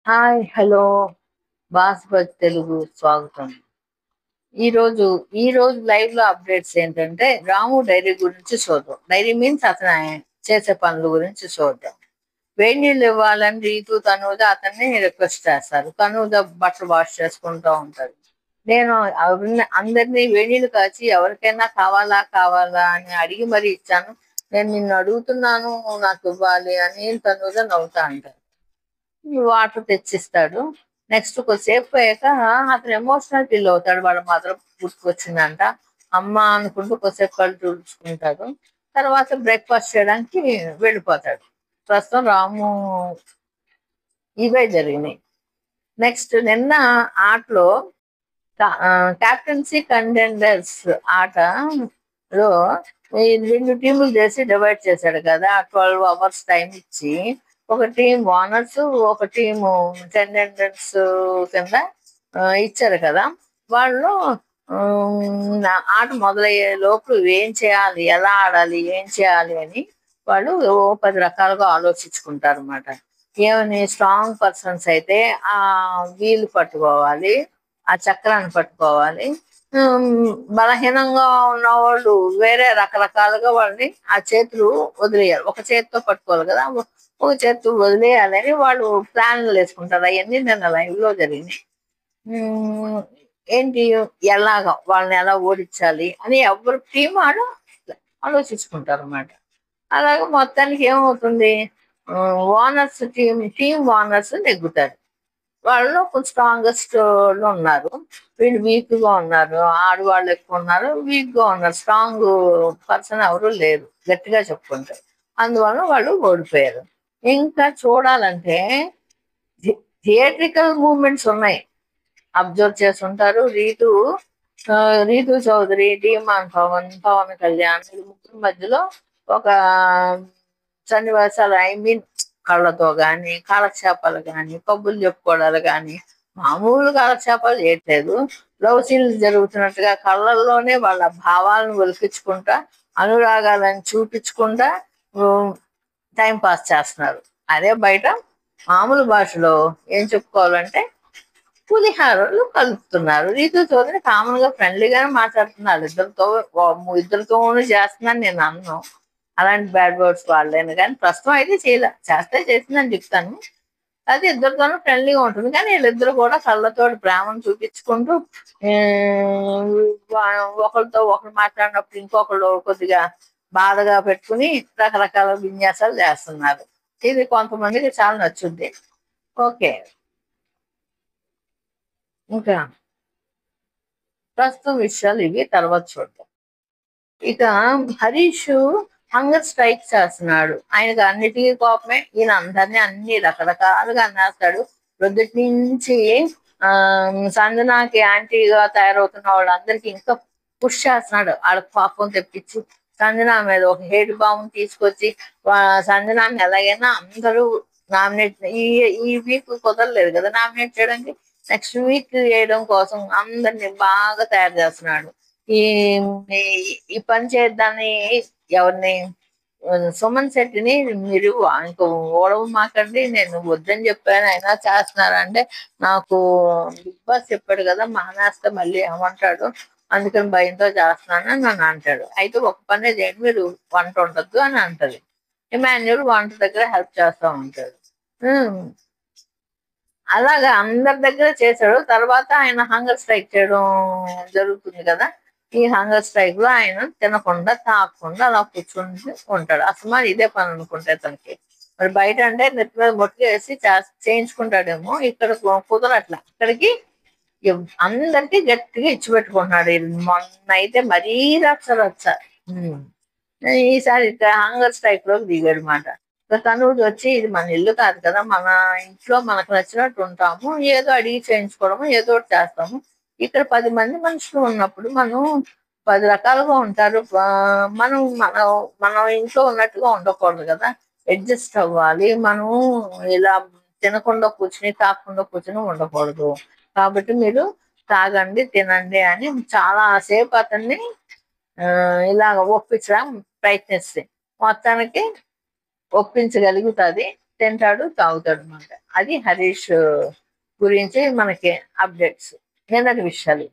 Hi hello బాస్పతి Telugu స్వాగతం. ఈరోజు ఈరోజు లైవ్ లో అప్డేట్స్ ఏంటంటే రాము డైరీ గురించి చూద్దాం. డైరీ మీన్స్ అతను చేసే పనుల గురించి చూద్దాం. వేడి నీళ్ళు ఇవ్వాలని రీతు తనూజ అతన్ని రిక్వెస్ట్ చేస్తారు. తనూజ బట్టలు వాష్ చేసుకుంటూ ఉంటారు. నేను అందరినీ వేడి నీళ్ళు కాచి ఎవరికైనా కావాలా కావాలా అని అడిగి మరీ ఇచ్చాను. నేను నిన్ను అడుగుతున్నాను, నాకు ఇవ్వాలి అని తనూజ నవ్వుతా అంటారు. వాటర్ తెచ్చిస్తాడు. నెక్స్ట్ కొద్దిసేపు అయ్యాక అతను ఎమోషనల్ ఫీల్ అవుతాడు. వాళ్ళ మదర్ గుర్తుకొచ్చిందంట, అమ్మ అనుకుంటూ కొద్దిసేపు కళ్ళు తుడుచుకుంటాడు. తర్వాత బ్రేక్ఫాస్ట్ చేయడానికి వెళ్ళిపోతాడు. ప్రస్తుతం రాము ఇవే జరిగినాయి. నెక్స్ట్ నిన్న ఆటలో క్యాప్టెన్సీ కంటెండర్స్ ఆటలో ఈ 2 టీములు చేసి డివైడ్ చేశాడు కదా. 12 అవర్స్ టైం ఇచ్చి ఒక టీం ఓనర్స్, ఒక టీము కంటెండర్స్ కింద ఇచ్చారు కదా. వాళ్ళు ఆట మొదలయ్యే లోపు ఏం చేయాలి, ఎలా ఆడాలి, ఏం చేయాలి అని వాళ్ళు 10 రకాలుగా ఆలోచించుకుంటారు అన్నమాట. ఏమని స్ట్రాంగ్ పర్సన్స్ అయితే ఆ వీలు పట్టుకోవాలి, ఆ చక్రాన్ని పట్టుకోవాలి. బలహీనంగా ఉన్న వాళ్ళు వేరే రకరకాలుగా వాళ్ళని ఆ చేతులు వదిలేయాలి. ఒక చేతితో పట్టుకోవాలి కదా, ఒక చేతితో వదిలేయాలని వాళ్ళు ప్లాన్లు వేసుకుంటారు. అవన్నీ నిన్న లైవ్ లో జరిగినాయి. ఏంటి, ఎలాగా వాళ్ళని ఎలా ఓడించాలి అని ఎవరు టీం వాళ్ళు ఆలోచించుకుంటారు అన్నమాట. అలాగే మొత్తానికి ఏమవుతుంది, ఓనర్స్ టీం ఓనర్స్ నెగ్గుతారు. వాళ్ళు కొంచెం స్ట్రాంగెస్ట్ లో ఉన్నారు, వీళ్ళు వీక్ గా ఉన్నారు. ఆడవాళ్ళు ఎక్కువ ఉన్నారు, వీక్ గా ఉన్నారు. స్ట్రాంగ్ పర్సన్ ఎవరు లేరు గట్టిగా చెప్పుకుంటారు. అందువల్ల వాళ్ళు ఓడిపోయారు. ఇంకా చూడాలంటే థియేట్రికల్ మూమెంట్స్ ఉన్నాయి, అబ్జర్వ్ చేస్తుంటారు. రీతు చౌదరి, ధీమాన్ పవన్ కళ్యాణ్ ఈ ముగ్గురు మధ్యలో ఒక సన్నివేశాలు, ఐ మీన్ కళ్ళతో కానీ కాలక్షేపాలు కానీ కబుర్లు చెప్పుకోవడాలు కానీ మామూలు కాలక్షేపాలు చేయట్లేదు. లవ్ సీన్లు జరుగుతున్నట్టుగా కళ్ళల్లోనే వాళ్ళ భావాలను ఒలికించుకుంటా, అనురాగాలను చూపించుకుంటా టైం పాస్ చేస్తున్నారు. అదే బయట మామూలు భాషలో ఏం చెప్పుకోవాలంటే పులిహారలు కలుపుతున్నారు. రీతు చౌదరి కామన్ గా ఫ్రెండ్లీగానే మాట్లాడుతున్నారు. ఇద్దరితోనూ చేస్తున్నాను నేను అన్ను, అలాంటి బ్యాడ్ వర్డ్స్ వాడలేను. కానీ ప్రస్తుతం అయితే చేసిందని చెప్తాను. అది ఇద్దరితోనూ ఫ్రెండ్లీగా ఉంటుంది. కానీ వీళ్ళిద్దరు కూడా కళ్ళతోటి ప్రేమను చూపించుకుంటూ ఒకరితో ఒకరు మాట్లాడినప్పుడు ఇంకొకళ్ళు కొద్దిగా బాధగా పెట్టుకుని రకరకాల విన్యాసాలు చేస్తున్నారు. ఇది కొంతమందికి చాలా నచ్చుద్ది. ఓకే, ఇంకా ప్రస్తుతం విషయాలు ఇవి, తర్వాత చూద్దాం. ఇక హరీష్ హంగర్ స్ట్రైక్ చేస్తున్నాడు. ఆయనకు అన్నిటికీ కోపమే. ఈయన అందరినీ అన్ని రకరకాలుగా అన్నేస్తాడు. ప్రొద్దుటి నుంచి సంజనాకి యాంటీగా తయారవుతున్న వాళ్ళందరికీ ఇంకా పుష్ చేస్తున్నాడు. వాళ్ళకి కోపం తెప్పించి సంజన మీద ఒక హేట్ బాంబ్ తీసుకొచ్చి సంజనాన్ని ఎలాగైనా అందరూ నామినేట్ ఈ వీక్ కుదరలేదు కదా నామినేట్ చేయడానికి, నెక్స్ట్ వీక్ చేయడం కోసం అందరినీ బాగా తయారు చేస్తున్నాడు. ఈ ఈ పని చేద్దాన్ని ఎవరిని, సుమన్ శెట్టిని మీరు ఇంక ఓడవు మాకండి, నేను వద్దని చెప్పాను అయినా చేస్తున్నారంటే, నాకు బిగ్ బాస్ చెప్పాడు కదా మానేస్తే మళ్ళీ ఏమంటాడు, అందుకని భయంతో చేస్తున్నానని నన్ను అంటాడు. అయితే ఒక పనే చేయండి, మీరు వంట ఉండద్దు అని అంటది. ఇమాన్యుల్ వంట దగ్గర హెల్ప్ చేస్తూ ఉంటాడు. అలాగా అందరి దగ్గర చేశాడు. తర్వాత ఆయన హంగర్ స్ట్రైక్ చేయడం జరుగుతుంది కదా. ఈ హంగర్ స్ట్రైక్ లో ఆయన తినకుండా తాగకుండా అలా కూర్చుని ఉంటాడు. అసలు మరి ఇదే పని అనుకుంటే తనకి. మరి బయట అంటే నెత్తి మీద మొట్టు వేసి చేయించుకుంటాడేమో, ఇక్కడ కుదరట్లా. ఇక్కడికి అందరికి గట్టిగా ఇచ్చిపెట్టుకుంటున్నాడు. మొన్న అయితే మరీ రచ్చ. ఈసారి హంగర్ స్ట్రైక్ లోకి దిగాడు మాట. తనూజు వచ్చి ఇది మన ఇల్లు కాదు కదా, మన ఇంట్లో మనకు నచ్చినట్టు ఉంటాము, ఏదో అడిగి చేయించుకోవడము, ఏదో ఒకటి చేస్తాము. ఇక్కడ 10 మంది మనుషులు ఉన్నప్పుడు మనం 10 రకాలుగా ఉంటారు. మనం మన మన ఇంట్లో ఉన్నట్టుగా ఉండకూడదు కదా, అడ్జస్ట్ అవ్వాలి. మనం ఇలా తినకుండా కూర్చుని తాగకుండా కూర్చుని ఉండకూడదు. కాబట్టి మీరు తాగండి తినండి అని చాలా సేపు అతన్ని ఇలాగ ఒప్పించడం ప్రయత్నిస్తే మొత్తానికి ఒప్పించగలుగుతుంది. తింటాడు తాగుతాడు అనమాట. అది హరీష్ గురించి మనకి అప్డేట్స్ నిన్నటి విషయాలు.